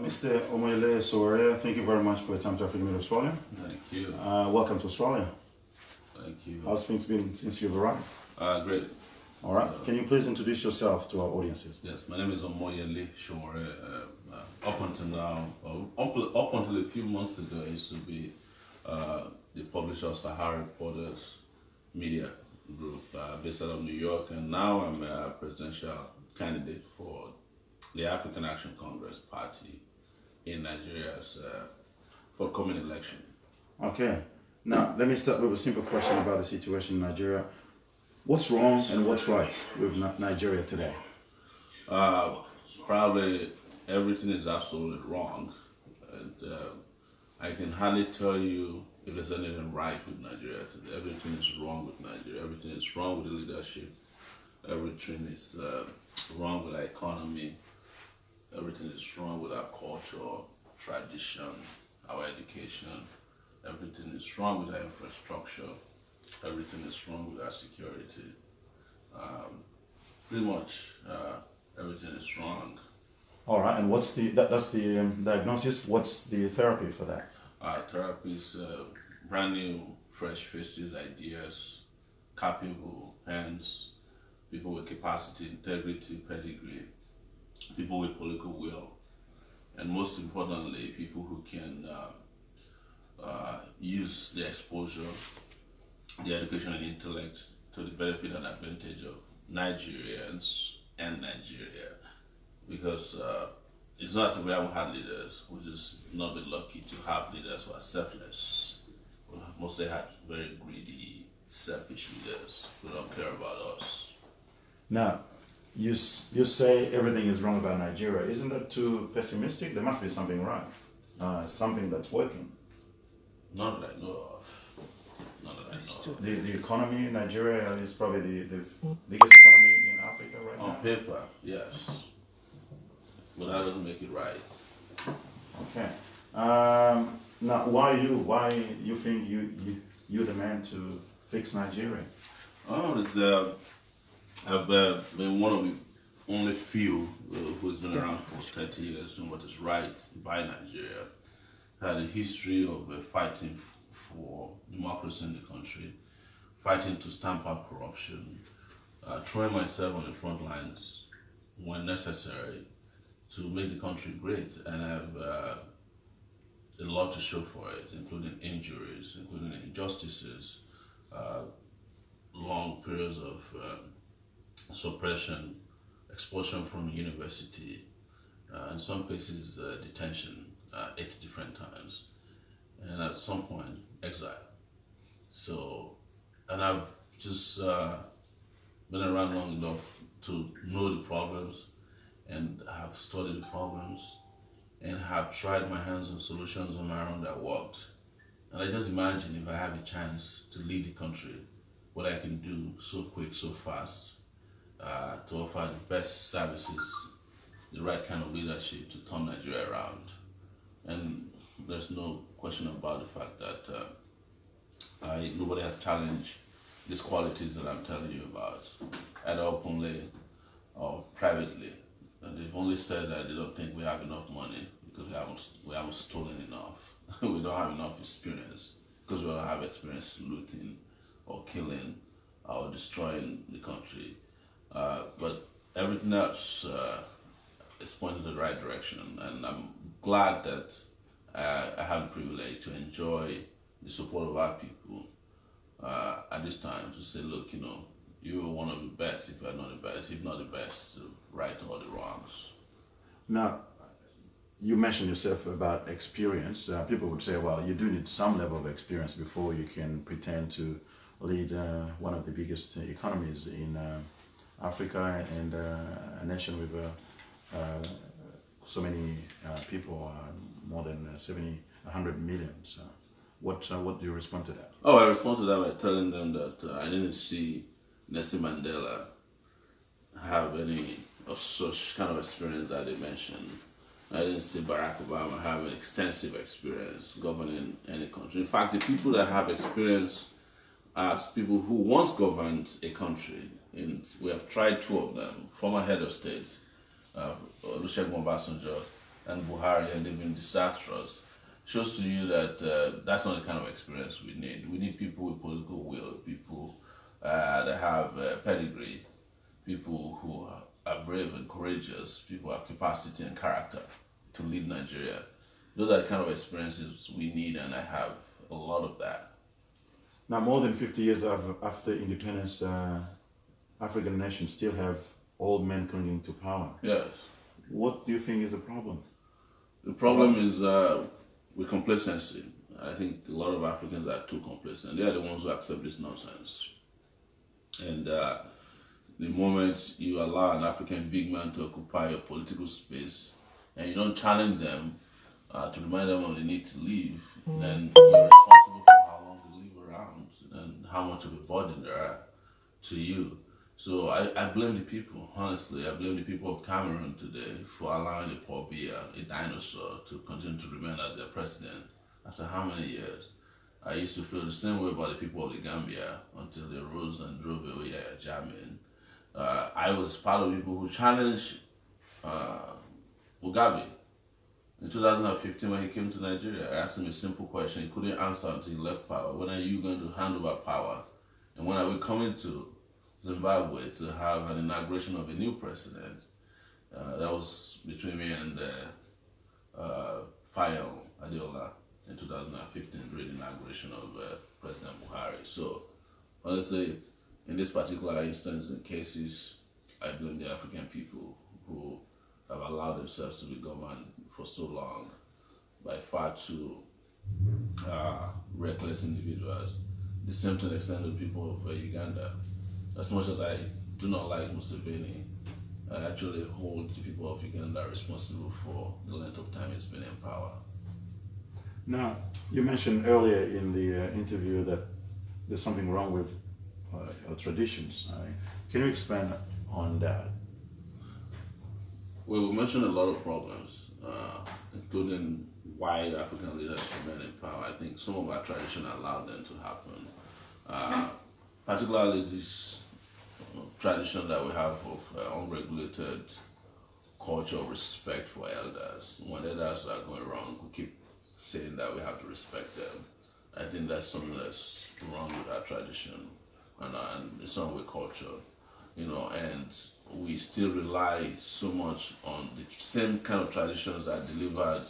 Mr. Omoyele Sowore, thank you very much for your time to African Australia. Thank you. Welcome to Australia. Thank you. How's things been since you've arrived? Great. All right. Can you please introduce yourself to our audiences? Yes, my name is Omoyele Sowore. Up until now, up until a few months ago, I used to be the publisher of Sahara Reporters Media Group based out of New York, and now I'm a presidential candidate for the African Action Congress Party in Nigeria's forthcoming election. Okay. Now, let me start with a simple question about the situation in Nigeria. What's wrong and what's right with Nigeria today? Probably everything is absolutely wrong. And I can hardly tell you if there's anything right with Nigeria today. Everything is wrong with Nigeria. Everything is wrong with the leadership. Everything is wrong with our economy. Everything is wrong with our culture, tradition, our education. Everything is wrong with our infrastructure. Everything is wrong with our security. Pretty much everything is wrong. All right, and what's that's the diagnosis? What's the therapy for that? Therapy is brand new, fresh faces, ideas, capable hands, people with capacity, integrity, pedigree, people with political will, and most importantly, people who can use their exposure, their education and intellect to the benefit and advantage of Nigerians and Nigeria. Because it's not as if we haven't had leaders, we just not been lucky to have leaders who are selfless. We mostly had very greedy, selfish leaders who don't care about us. Now, you say everything is wrong about Nigeria. Isn't that too pessimistic? There must be something right, something that's working. Not that I know of. Not that I know of. The economy in Nigeria is probably the biggest economy in Africa right now. On paper, yes. But that doesn't make it right. Okay. Now, why you think you're the man to fix Nigeria? Oh, I've been one of the only few who's been around for 30 years doing what is right by Nigeria. Had a history of fighting for democracy in the country, fighting to stamp out corruption, throwing myself on the front lines when necessary to make the country great, and I have a lot to show for it, including injuries, including injustices, long periods of suppression, expulsion from university, in some cases detention 8 different times, and at some point exile. So, and I've just been around long enough to know the problems, and have studied the problems, and have tried my hands on solutions on my own that worked. And I just imagine if I have a chance to lead the country, what I can do so quick, so fast, to offer the best services, the right kind of leadership to turn Nigeria around. And there's no question about the fact that nobody has challenged these qualities that I'm telling you about, either openly or privately. And they've only said that they don't think we have enough money because we haven't stolen enough. We don't have enough experience because we don't have experience looting or killing or destroying the country. But everything else is pointing in the right direction, and I'm glad that I have the privilege to enjoy the support of our people at this time to say, look, you know, you're one of the best if you're not the best, if not the best, to right all the wrongs. Now, you mentioned yourself about experience. People would say, well, you do need some level of experience before you can pretend to lead one of the biggest economies in Africa and a nation with so many people, more than 100 million. So what do you respond to that? Oh, I respond to that by telling them that I didn't see Nelson Mandela have any of such kind of experience that they mentioned. I didn't see Barack Obama have an extensive experience governing any country. In fact, the people that have experience are people who once governed a country, and we have tried 2 of them, former head of state, Olusegun Obasanjo and Buhari, and they've been disastrous, shows to you that that's not the kind of experience we need. We need people with political will, people that have pedigree, people who are brave and courageous, people who have capacity and character to lead Nigeria. Those are the kind of experiences we need, and I have a lot of that. Now, more than 50 years after independence, African nations still have old men clinging to power. Yes. What do you think is the problem? The problem is with complacency. I think a lot of Africans are too complacent. They are the ones who accept this nonsense. And the moment you allow an African big man to occupy your political space and you don't challenge them to remind them of the need to leave, then you're responsible for how long they live around and how much of a burden they are to you. So I blame the people, honestly. I blame the people of Cameroon today for allowing the poor Biya, a dinosaur, to continue to remain as their president after how many years? I used to feel the same way about the people of the Gambia until they rose and drove away Yahya Jammeh. I was part of the people who challenged Mugabe. In 2015, when he came to Nigeria, I asked him a simple question. He couldn't answer until he left power. When are you going to hand over power? And when are we coming to Zimbabwe to have an inauguration of a new president? That was between me and Fayon Adeola in 2015, during the inauguration of President Buhari. So, honestly, in this particular instance, in cases, I blame the African people who have allowed themselves to be governed for so long by far too reckless individuals. The same to the extent of people of Uganda. As much as I do not like Museveni, I actually hold the people of Uganda responsible for the length of time it's been in power. Now, you mentioned earlier in the interview that there's something wrong with our traditions. Can you expand on that? Well, we mentioned a lot of problems, including why African leaders remain in power. I think some of our tradition allowed them to happen, particularly this tradition that we have of unregulated culture of respect for elders. When elders are going wrong, we keep saying that we have to respect them. I think that's something that's wrong with our tradition and it's wrong with culture, and we still rely so much on the same kind of traditions that delivered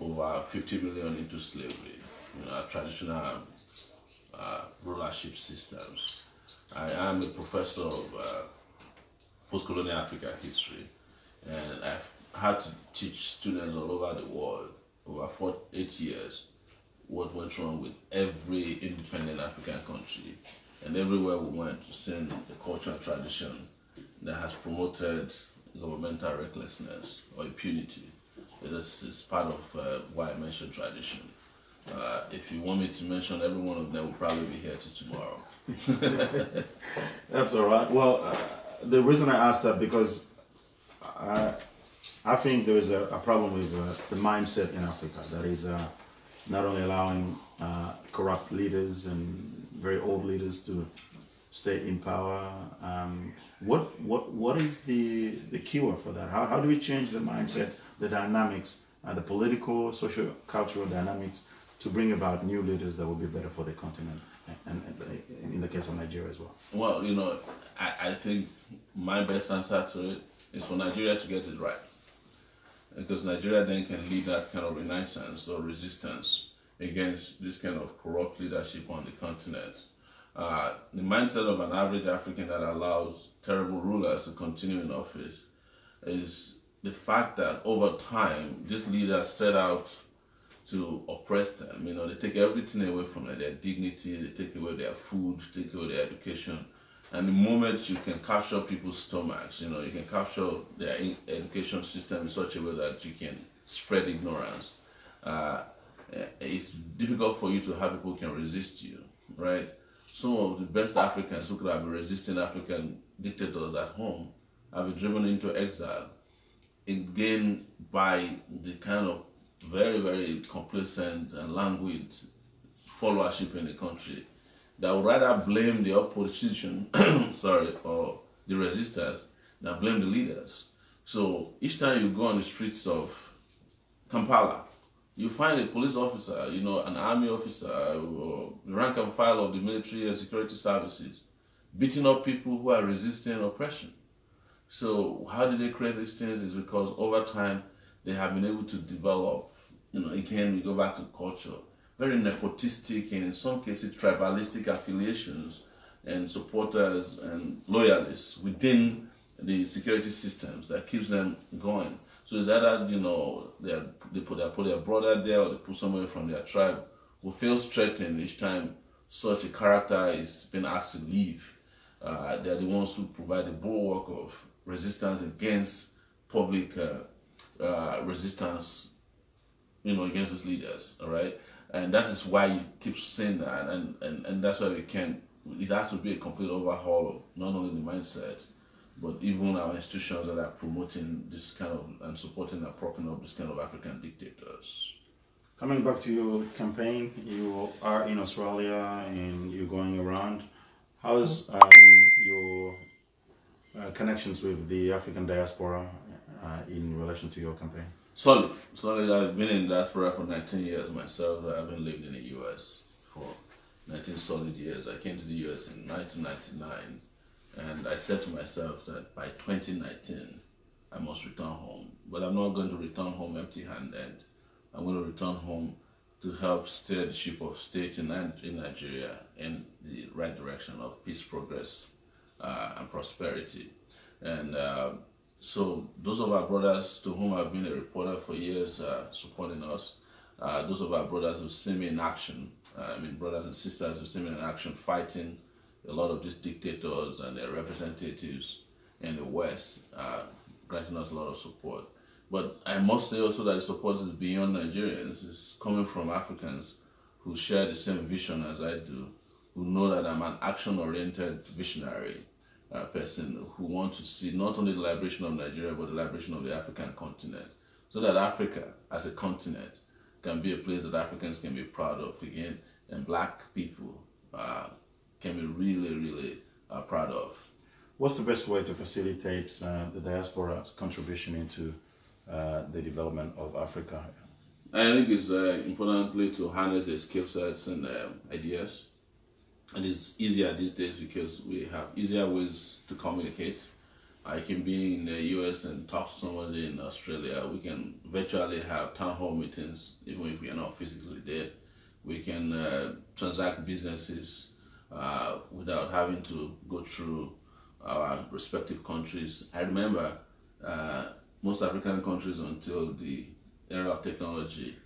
over 50 million into slavery, our traditional rulership systems. I am a professor of post-colonial Africa history, and I've had to teach students all over the world over 8 years what went wrong with every independent African country, and everywhere we went to send the culture and tradition that has promoted governmental recklessness or impunity. This is part of why I mentioned tradition. If you want me to mention every one of them, we'll probably be here till tomorrow. That's all right. Well, the reason I asked that because I think there is a problem with the mindset in Africa that is not only allowing corrupt leaders and very old leaders to stay in power. What is the cure for that? How do we change the mindset, the dynamics, the political, social, cultural dynamics to bring about new leaders that will be better for the continent, and in the case of Nigeria as well? Well, I think my best answer to it is for Nigeria to get it right. Because Nigeria then can lead that kind of renaissance or resistance against this kind of corrupt leadership on the continent. The mindset of an average African that allows terrible rulers to continue in office is the fact that over time, these leaders set out to oppress them. They take everything away from them, their dignity, they take away their food, take away their education. And the moment you can capture people's stomachs, you can capture their education system in such a way that you can spread ignorance, it's difficult for you to have people who can resist you, right? Some of the best Africans who could have been resisting African dictators at home have been driven into exile, again by the kind of very, very complacent and languid followership in the country that would rather blame the opposition, or the resistors, than blame the leaders. So each time you go on the streets of Kampala, you find a police officer, an army officer, or rank and file of the military and security services, beating up people who are resisting oppression. So how did they create these things? Is because over time they have been able to develop, again we go back to culture, very nepotistic and in some cases tribalistic affiliations and supporters and loyalists within the security systems that keeps them going. So it's either, they put their brother there or they put somebody from their tribe who feels threatened each time such a character is being asked to leave. They're the ones who provide the bulwark of resistance against public resistance, against its leaders, all right? And that is why you keep saying that, and that's why it has to be a complete overhaul of not only the mindset, but even our institutions that are promoting this kind of, and supporting and propping up this kind of African dictators. Coming back to your campaign, you are in Australia and you're going around. How's your connections with the African diaspora in relation to your campaign? Solid. I've been in diaspora for 19 years myself. I haven't lived in the US for 19 solid years. I came to the US in 1999, and I said to myself that by 2019 I must return home. But I'm not going to return home empty-handed. I'm going to return home to help steer the ship of state in Nigeria in the right direction of peace, progress, and prosperity. And so those of our brothers to whom I've been a reporter for years supporting us, those of our brothers who've seen me in action, brothers and sisters who've seen me in action fighting a lot of these dictators and their representatives in the West, granting us a lot of support. But I must say also that the support is beyond Nigerians. It's coming from Africans who share the same vision as I do, who know that I'm an action-oriented visionary person who want to see not only the liberation of Nigeria, but the liberation of the African continent, so that Africa as a continent can be a place that Africans can be proud of again, and black people can be really, really proud of. What's the best way to facilitate the diaspora's contribution into the development of Africa? I think it's importantly to harness their skill sets and ideas. And it's easier these days because we have easier ways to communicate. I can be in the US and talk to somebody in Australia. We can virtually have town hall meetings even if we are not physically there. We can transact businesses without having to go through our respective countries. I remember most African countries, until the era of technology,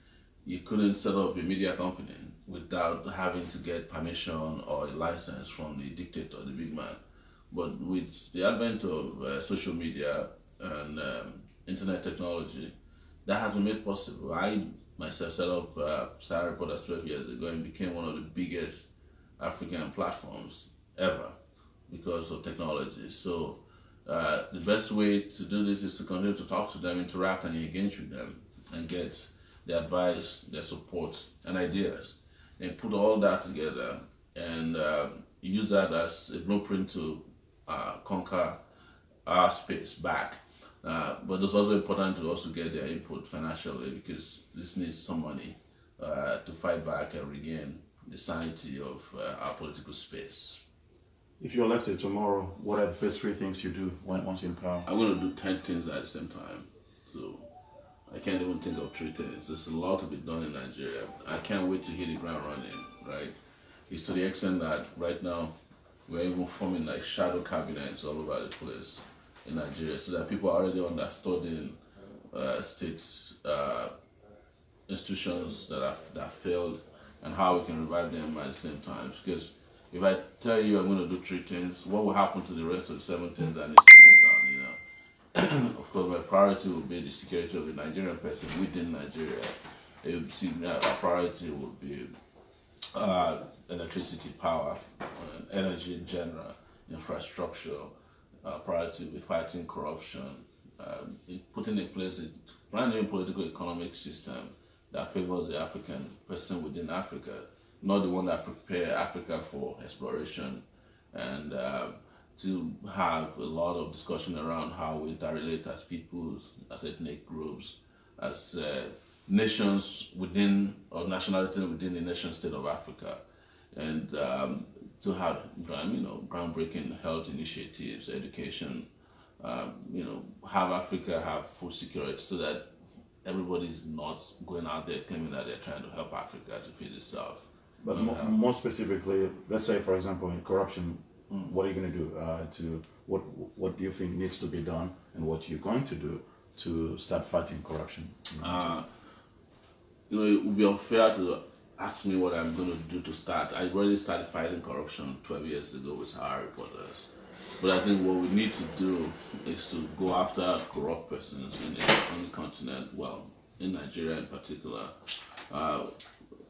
you couldn't set up a media company without having to get permission or a license from the dictator, the big man. But with the advent of social media and internet technology, that has been made possible. I myself set up Sowore Reporters 12 years ago and became one of the biggest African platforms ever because of technology. So the best way to do this is to continue to talk to them, interact and engage with them, and get their advice, their support and ideas, and put all that together and use that as a blueprint to conquer our space back. But it's also important to also get their input financially, because this needs some money to fight back and regain the sanity of our political space. If you're elected tomorrow, what are the first 3 things you do once you're in power? I'm going to do 10 things at the same time. So I can't even think of 3 things. There's a lot to be done in Nigeria. I can't wait to hit the ground running, right? It's to the extent that right now we're even forming like shadow cabinets all over the place in Nigeria, so that people are already understudying states, institutions that failed, and how we can revive them at the same time. Because if I tell you I'm going to do 3 things, what will happen to the rest of the 7 things that needs to be done? Of course, my priority will be the security of the Nigerian person within Nigeria. Our priority will be electricity, power, energy in general, infrastructure. Priority will be fighting corruption, putting in place a brand new political economic system that favors the African person within Africa, not the one that prepare Africa for exploration, and to have a lot of discussion around how we interrelate as peoples, as ethnic groups, as nations within, or nationalities within the nation state of Africa, and to have groundbreaking health initiatives, education, have Africa have food security so that everybody's not going out there claiming that they're trying to help Africa to feed itself. But more specifically, let's say, for example, in corruption, what are you going to do what do you think needs to be done, and what you're going to do to start fighting corruption? It would be unfair to ask me what I'm going to do to start. I already started fighting corruption 12 years ago with our reporters. But I think what we need to do is to go after corrupt persons on the continent, well, in Nigeria in particular,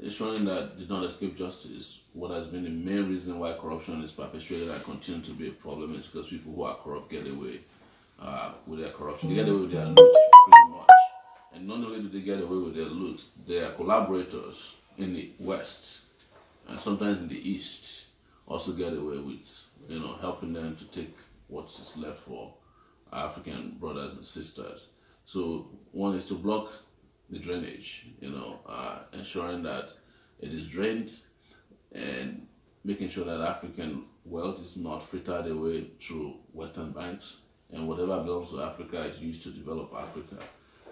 ensuring that they don't escape justice. What has been the main reason why corruption is perpetuated and continues to be a problem is because people who are corrupt get away with their corruption. They get away with their loot, pretty much. And not only do they get away with their loot, their collaborators in the West and sometimes in the East also get away with, helping them to take what is left for African brothers and sisters. So one is to block the drainage, ensuring that it is drained and making sure that African wealth is not frittered away through Western banks, and whatever belongs to Africa is used to develop Africa,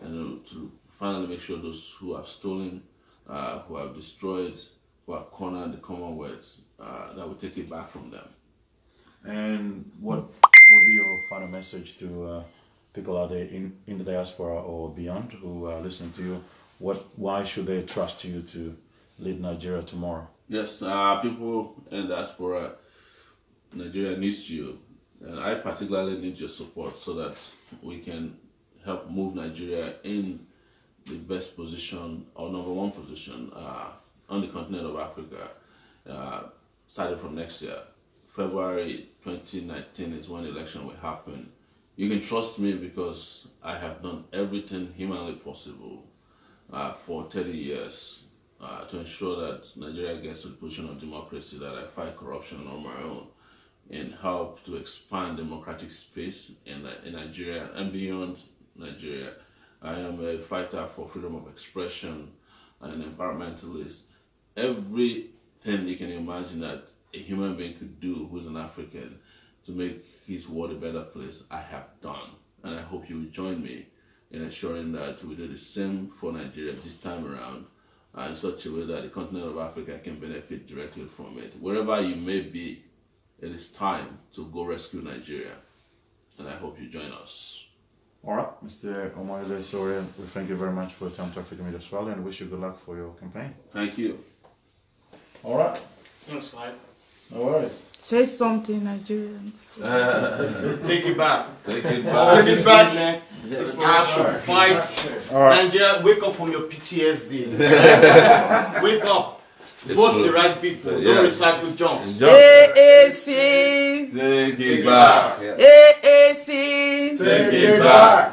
and to finally make sure those who have stolen, who have destroyed, who have cornered the Commonwealth, that we take it back from them. And what would be your final message to people out there in the diaspora or beyond who are listening to you? Why should they trust you to lead Nigeria tomorrow? Yes, people in the diaspora, Nigeria needs you. And I particularly need your support so that we can help move Nigeria in the best position, or #1 position on the continent of Africa, starting from next year. February 2019 is when the election will happen. You can trust me because I have done everything humanly possible for 30 years to ensure that Nigeria gets to the position of democracy, that I fight corruption on my own and help to expand democratic space in Nigeria and beyond Nigeria. I am a fighter for freedom of expression, an environmentalist. Everything you can imagine that a human being could do who's an African to make his world a better place, I have done. And I hope you will join me in ensuring that we do the same for Nigeria this time around, in such a way that the continent of Africa can benefit directly from it. Wherever you may be, it is time to go rescue Nigeria. And I hope you join us. All right, Mr. Omoyele Sowore, we thank you very much for your time to African Media as well, and wish you good luck for your campaign. Thank you. All right. Thanks, Mike. No worries. Say something, Nigerians. Take it back. Take it back. Take it back. It's action. Fight. Right. Nigeria, wake up from your PTSD. Wake up. Vote the right people. Don't recycle junks. AAC. Take it back. AAC. Take it back.